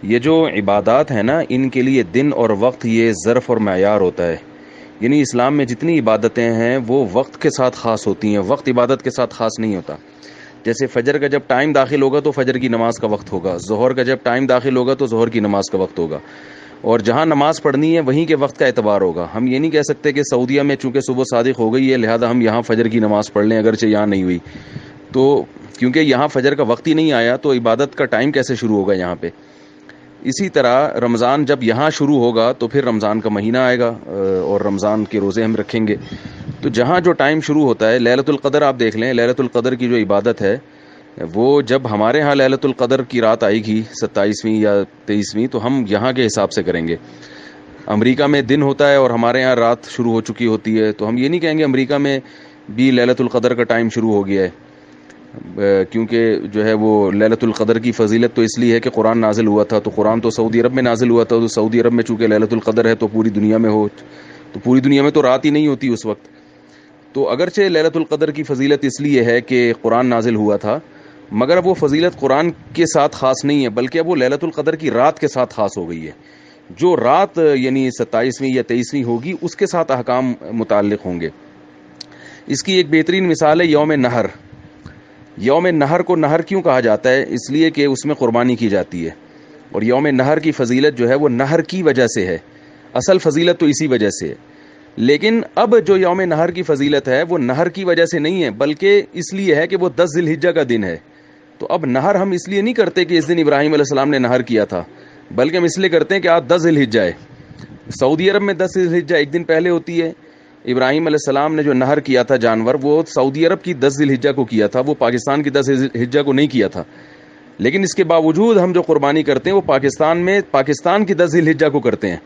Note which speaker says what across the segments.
Speaker 1: یہ جو عبادات ہیں نا، ان کے لیے دن اور وقت یہ ظرف اور معیار ہوتا ہے. یعنی اسلام میں جتنی عبادتیں ہیں وہ وقت کے ساتھ خاص ہوتی ہیں، وقت عبادت کے ساتھ خاص نہیں ہوتا. جیسے فجر کا جب ٹائم داخل ہوگا تو فجر کی نماز کا وقت ہوگا، ظہر کا جب ٹائم داخل ہوگا تو ظہر کی نماز کا وقت ہوگا، اور جہاں نماز پڑھنی ہے وہیں کے وقت کا اعتبار ہوگا. ہم یہ نہیں کہہ سکتے کہ سعودیہ میں چونکہ صبح صادق ہو گئی ہے لہذا ہم یہاں فجر کی نماز پڑھ لیں اگرچہ یہاں نہیں ہوئی. تو کیونکہ یہاں فجر کا وقت ہی نہیں آیا تو عبادت کا ٹائم کیسے شروع ہوگا یہاں پہ. اسی طرح رمضان جب یہاں شروع ہوگا تو پھر رمضان کا مہینہ آئے گا اور رمضان کے روزے ہم رکھیں گے. تو جہاں جو ٹائم شروع ہوتا ہے، لیلۃ القدر آپ دیکھ لیں، لیلۃ القدر کی جو عبادت ہے وہ جب ہمارے ہاں لیلۃ القدر کی رات آئے گی 27ویں یا 23ویں تو ہم یہاں کے حساب سے کریں گے. امریکہ میں دن ہوتا ہے اور ہمارے ہاں رات شروع ہو چکی ہوتی ہے، تو ہم یہ نہیں کہیں گے امریکہ میں بھی لیلۃ القدر کا ٹائم شروع ہو گیا ہے، کیونکہ جو ہے وہ لیلۃ القدر کی فضیلت تو اس لیے ہے کہ قرآن نازل ہوا تھا. تو قرآن تو سعودی عرب میں نازل ہوا تھا، تو سعودی عرب میں چونکہ لیلۃ القدر ہے تو پوری دنیا میں ہو، تو پوری دنیا میں تو رات ہی نہیں ہوتی اس وقت. تو اگرچہ لیلۃ القدر کی فضیلت اس لیے ہے کہ قرآن نازل ہوا تھا، مگر اب وہ فضیلت قرآن کے ساتھ خاص نہیں ہے بلکہ اب وہ لیلۃ القدر کی رات کے ساتھ خاص ہو گئی ہے. جو رات یعنی 27ویں یا 23ویں ہوگی اس کے ساتھ احکام متعلق ہوں گے. اس کی ایک بہترین مثال ہے یوم نہر. یوم نہر کو نہر کیوں کہا جاتا ہے؟ اس لیے کہ اس میں قربانی کی جاتی ہے، اور یوم نہر کی فضیلت جو ہے وہ نہر کی وجہ سے ہے، اصل فضیلت تو اسی وجہ سے ہے. لیکن اب جو یوم نہر کی فضیلت ہے وہ نہر کی وجہ سے نہیں ہے بلکہ اس لیے ہے کہ وہ 10 ذی الحجہ کا دن ہے. تو اب نہر ہم اس لیے نہیں کرتے کہ اس دن ابراہیم علیہ السلام نے نہر کیا تھا، بلکہ ہم اس لیے کرتے ہیں کہ آج 10 ذی الحجہ ہے. سعودی عرب میں 10 ذی الحجہ ایک دن پہلے ہوتی ہے. ابراہیم علیہ السلام نے جو نہر کیا تھا جانور، وہ سعودی عرب کی 10 ذی الحجہ کو کیا تھا، وہ پاکستان کی 10 ذی الحجہ کو نہیں کیا تھا. لیکن اس کے باوجود ہم جو قربانی کرتے ہیں وہ پاکستان کی 10 ذی الحجہ کو کرتے ہیں،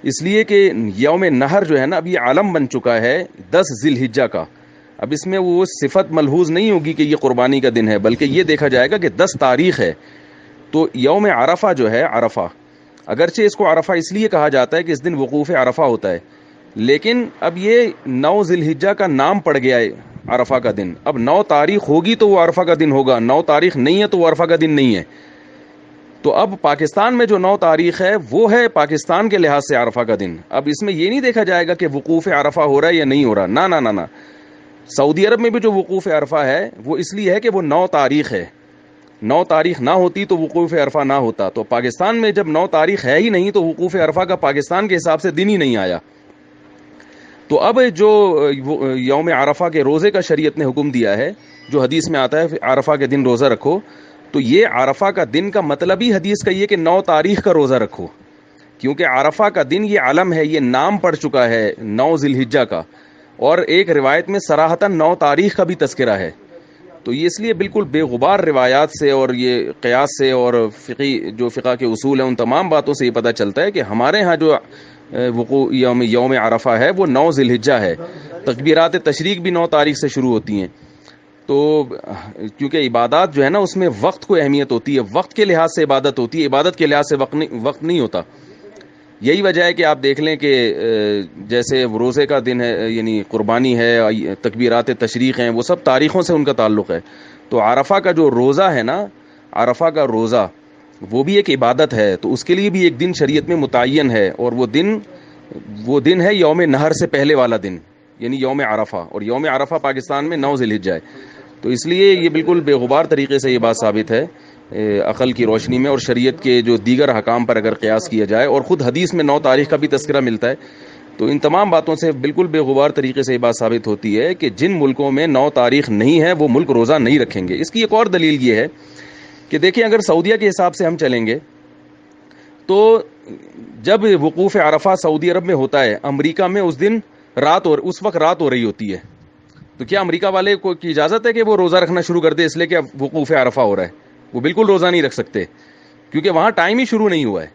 Speaker 1: اس لیے کہ یوم نہر جو ہے نا اب یہ عالم بن چکا ہے 10 ذی الحجہ کا. اب اس میں وہ صفت ملحوظ نہیں ہوگی کہ یہ قربانی کا دن ہے، بلکہ یہ دیکھا جائے گا کہ 10 تاریخ ہے. تو یوم عرفہ جو ہے، عرفہ اگرچہ اس کو عرفہ اس لیے کہا جاتا ہے کہ اس دن وقوف عرفہ ہوتا ہے، لیکن اب یہ 9 ذی الحجہ کا نام پڑ گیا ہے عرفہ کا دن. اب 9 تاریخ ہوگی تو وہ عرفہ کا دن ہوگا، 9 تاریخ نہیں ہے تو وہ عرفہ کا دن نہیں ہے. تو اب پاکستان میں جو 9 تاریخ ہے وہ ہے پاکستان کے لحاظ سے عرفہ کا دن. اب اس میں یہ نہیں دیکھا جائے گا کہ وقوف عرفہ ہو رہا ہے یا نہیں ہو رہا، نہ نہ نہ. سعودی عرب میں بھی جو وقوف عرفہ ہے وہ اس لیے ہے کہ وہ 9 تاریخ ہے. 9 تاریخ نہ ہوتی تو وقوف عرفہ نہ ہوتا. تو پاکستان میں جب 9 تاریخ ہے ہی نہیں تو وقوف عرفہ کا پاکستان کے حساب سے دن ہی نہیں آیا. تو اب جو یوم عرفہ کے روزے کا شریعت نے حکم دیا ہے، جو حدیث میں آتا ہے عرفہ کے دن روزہ رکھو، تو یہ عرفہ کا دن کا مطلب ہی حدیث کا یہ کہ 9 تاریخ کا روزہ رکھو، کیونکہ عرفہ کا دن یہ علم ہے، یہ نام پڑ چکا ہے 9 ذی الحجہ کا، اور ایک روایت میں صراحتاً 9 تاریخ کا بھی تذکرہ ہے. تو یہ اس لیے بالکل بے غبار روایات سے اور یہ قیاس سے اور فقہ کے اصول ہیں ان تمام باتوں سے یہ پتہ چلتا ہے کہ ہمارے ہاں جو وقوع یوم عرفہ ہے وہ 9 ذی الحجہ ہے. تکبیرات تشریق بھی 9 تاریخ سے شروع ہوتی ہیں. تو کیونکہ عبادات جو ہے نا اس میں وقت کو اہمیت ہوتی ہے، وقت کے لحاظ سے عبادت ہوتی ہے، عبادت کے لحاظ سے وقت نہیں ہوتا. یہی وجہ ہے کہ آپ دیکھ لیں کہ جیسے روزے کا دن ہے، یعنی قربانی ہے، تکبیرات تشریق ہیں، وہ سب تاریخوں سے ان کا تعلق ہے. تو عرفہ کا جو روزہ ہے نا، عرفہ کا روزہ وہ بھی ایک عبادت ہے، تو اس کے لیے بھی ایک دن شریعت میں متعین ہے، اور وہ دن ہے یوم نہر سے پہلے والا دن، یعنی یوم عرفہ. اور یوم عرفہ پاکستان میں 9 ذی الحجہ ہے. تو اس لیے یہ بالکل بے غبار طریقے سے یہ بات ثابت ہے عقل کی روشنی میں اور شریعت کے جو دیگر احکام پر اگر قیاس کیا جائے، اور خود حدیث میں 9 تاریخ کا بھی تذکرہ ملتا ہے. تو ان تمام باتوں سے بالکل بے غبار طریقے سے یہ بات ثابت ہوتی ہے کہ جن ملکوں میں 9 تاریخ نہیں ہے وہ ملک روزہ نہیں رکھیں گے. اس کی ایک اور دلیل یہ ہے کہ دیکھیں اگر سعودیہ کے حساب سے ہم چلیں گے تو جب وقوف عرفہ سعودی عرب میں ہوتا ہے، امریکہ میں اس دن اس وقت رات ہو رہی ہوتی ہے. تو کیا امریکہ والے کو کی اجازت ہے کہ وہ روزہ رکھنا شروع کر دے اس لیے کہ وقوف عرفہ ہو رہا ہے؟ وہ بالکل روزہ نہیں رکھ سکتے کیونکہ وہاں ٹائم ہی شروع نہیں ہوا ہے.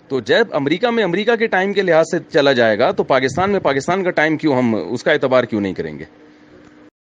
Speaker 1: تو جب امریکہ میں امریکہ کے ٹائم کے لحاظ سے چلا جائے گا تو پاکستان میں پاکستان کا ٹائم کیوں ہم اس کا اعتبار کیوں نہیں کریں گے؟